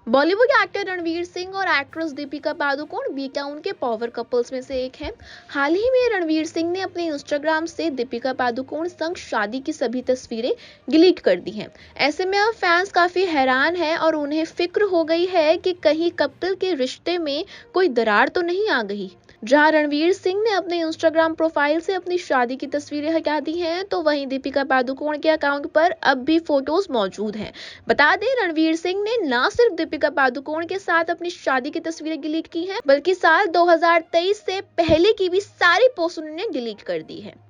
Bollywood actor Ranveer Singh और actress Deepika Padukone B town के power couples में से एक हैं। हाल ही में रणवीर सिंह ने अपने इंस्टाग्राम से दीपिका पादुकोण संग शादी की सभी तस्वीरें डिलीट कर दी हैं। ऐसे में अब फैंस काफी हैरान हैं और उन्हें फिक्र हो गई है कि कहीं कपल के रिश्ते में कोई दरार तो नहीं आ गई। जहां रणवीर सिंह ने अपने इंस्टाग्राम प्रोफाइल से अपनी शादी की तस्वीरें हटा दी हैं, तो वहीं दीपिका पादुकोण के अकाउंट पर अब भी फोटोज मौजूद हैं। बता दें, रणवीर सिंह ने न सिर्फ दीपिका पादुकोण के साथ अपनी शादी की तस्वीरें डिलीट की हैं, बल्कि साल 2023 से पहले की भी सारी पोस्ट उन्होंने डिलीट कर दी है।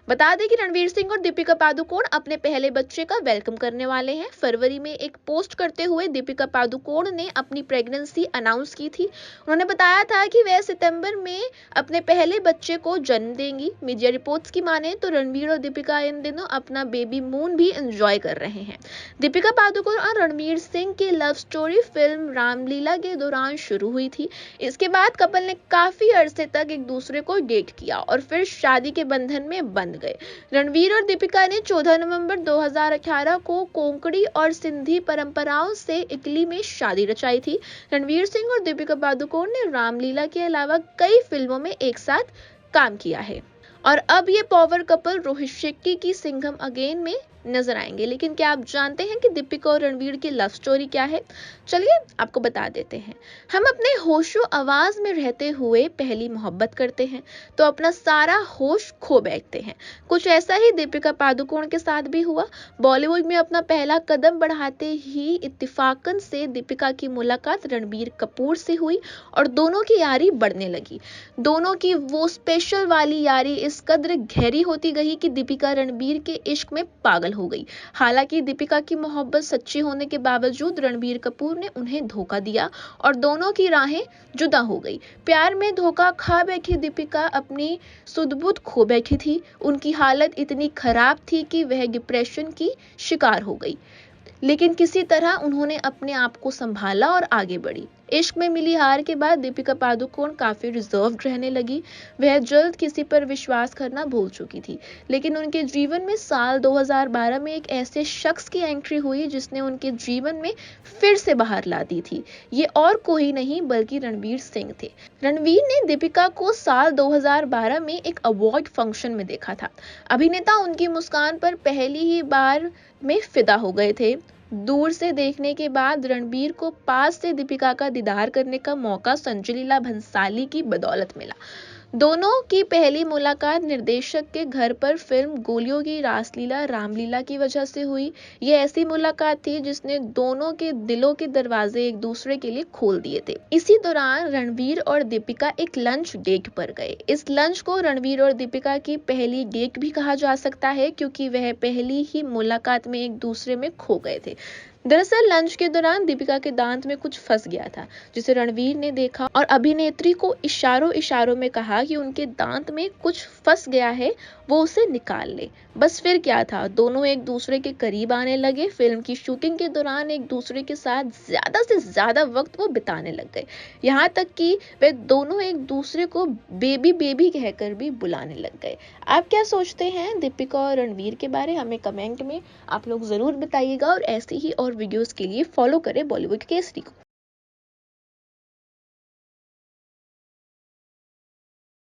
बता दें कि रणवीर सिंह और दीपिका पादुकोण अपने पहले बच्चे का वेलकम करने वाले हैं। फरवरी में एक पोस्ट करते हुए दीपिका पादुकोण ने अपनी प्रेगनेंसी अनाउंस की थी। उन्होंने बताया था कि वह सितंबर में अपने पहले बच्चे को जन्म देंगी। मीडिया रिपोर्ट्स की माने तो रणवीर और दीपिका इन दिनों अपना बेबी मून भी एंजॉय कर रहे हैं। दीपिका पादुकोण और रणवीर सिंह की लव स्टोरी फिल्म रामलीला के दौरान शुरू हुई थी। इसके बाद कपल ने काफी अरसे तक एक दूसरे को डेट किया और फिर शादी के बंधन में बंध गए। रणवीर और दीपिका ने 14 नवंबर 2018 को कोंकणी और सिंधी परंपराओं से इटली में शादी रचाई थी। रणवीर सिंह और दीपिका पादुकोण ने रामलीला के अलावा कई फिल्मों में एक साथ काम किया है और अब ये पावर कपल रोहित शेट्टी की सिंघम अगेन में नजर आएंगे। लेकिन क्या आप जानते हैं कि दीपिका और रणवीर की लव स्टोरी क्या है? चलिए आपको बता देते हैं। हम अपने होशो आवाज में रहते हुए पहली मोहब्बत करते हैं तो अपना सारा होश खो बैठते हैं। कुछ ऐसा ही दीपिका पादुकोण के साथ भी हुआ। बॉलीवुड में अपना पहला कदम बढ़ाते ही इत्तेफाकन से दीपिका की मुलाकात रणबीर कपूर से हुई और दोनों की यारी बढ़ने लगी। दोनों की वो स्पेशल वाली यारी इस कदर गहरी होती गई कि दीपिका रणबीर के इश्क में पागल हो गई। हालांकि दीपिका की मोहब्बत सच्ची होने के बावजूद रणबीर कपूर ने उन्हें धोखा दिया और दोनों की राहें जुदा हो गई। प्यार में धोखा खा बैठी दीपिका अपनी सुध-बुध खो बैठी थी। उनकी हालत इतनी खराब थी कि वह डिप्रेशन की शिकार हो गई, लेकिन किसी तरह उन्होंने अपने आप को संभाला और आगे बढ़ी। इश्क में मिली हार के बाद दीपिका पादुकोण काफी रिजर्व्ड रहने लगी। वह जल्द किसी पर विश्वास करना भूल चुकी थी। लेकिन उनके जीवन में साल 2012 में एक ऐसे शख्स की एंट्री हुई जिसने उनके जीवन में फिर से बाहर ला दी थी। ये और कोई नहीं बल्कि रणवीर सिंह थे। रणवीर ने दीपिका को साल 2012 में एक अवार्ड फंक्शन में देखा था। अभिनेता उनकी मुस्कान पर पहली ही बार में फिदा हो गए थे। दूर से देखने के बाद रणबीर को पास से दीपिका का दीदार करने का मौका संजय लीला भंसाली की बदौलत मिला। दोनों की पहली मुलाकात निर्देशक के घर पर फिल्म गोलियों की रासलीला रामलीला की वजह से हुई। ये ऐसी मुलाकात थी जिसने दोनों के दिलों के दरवाजे एक दूसरे के लिए खोल दिए थे। इसी दौरान रणवीर और दीपिका एक लंच डेट पर गए। इस लंच को रणवीर और दीपिका की पहली डेट भी कहा जा सकता है, क्योंकि वह पहली ही मुलाकात में एक दूसरे में खो गए थे। दरअसल लंच के दौरान दीपिका के दांत में कुछ फंस गया था, जिसे रणवीर ने देखा और अभिनेत्री को इशारों इशारों में कहा कि उनके दांत में कुछ फंस गया है, वो उसे निकाल ले। बस फिर क्या था, दोनों एक दूसरे के करीब आने लगे। फिल्म की शूटिंग के दौरान एक दूसरे के साथ ज्यादा से ज्यादा वक्त वो बिताने लग गए। यहाँ तक कि वे दोनों एक दूसरे को बेबी बेबी कहकर भी बुलाने लग गए। आप क्या सोचते हैं दीपिका और रणवीर के बारे? हमें कमेंट में आप लोग जरूर बताइएगा और ऐसी ही और वीडियोस के लिए फॉलो करें बॉलीवुड केसरी को।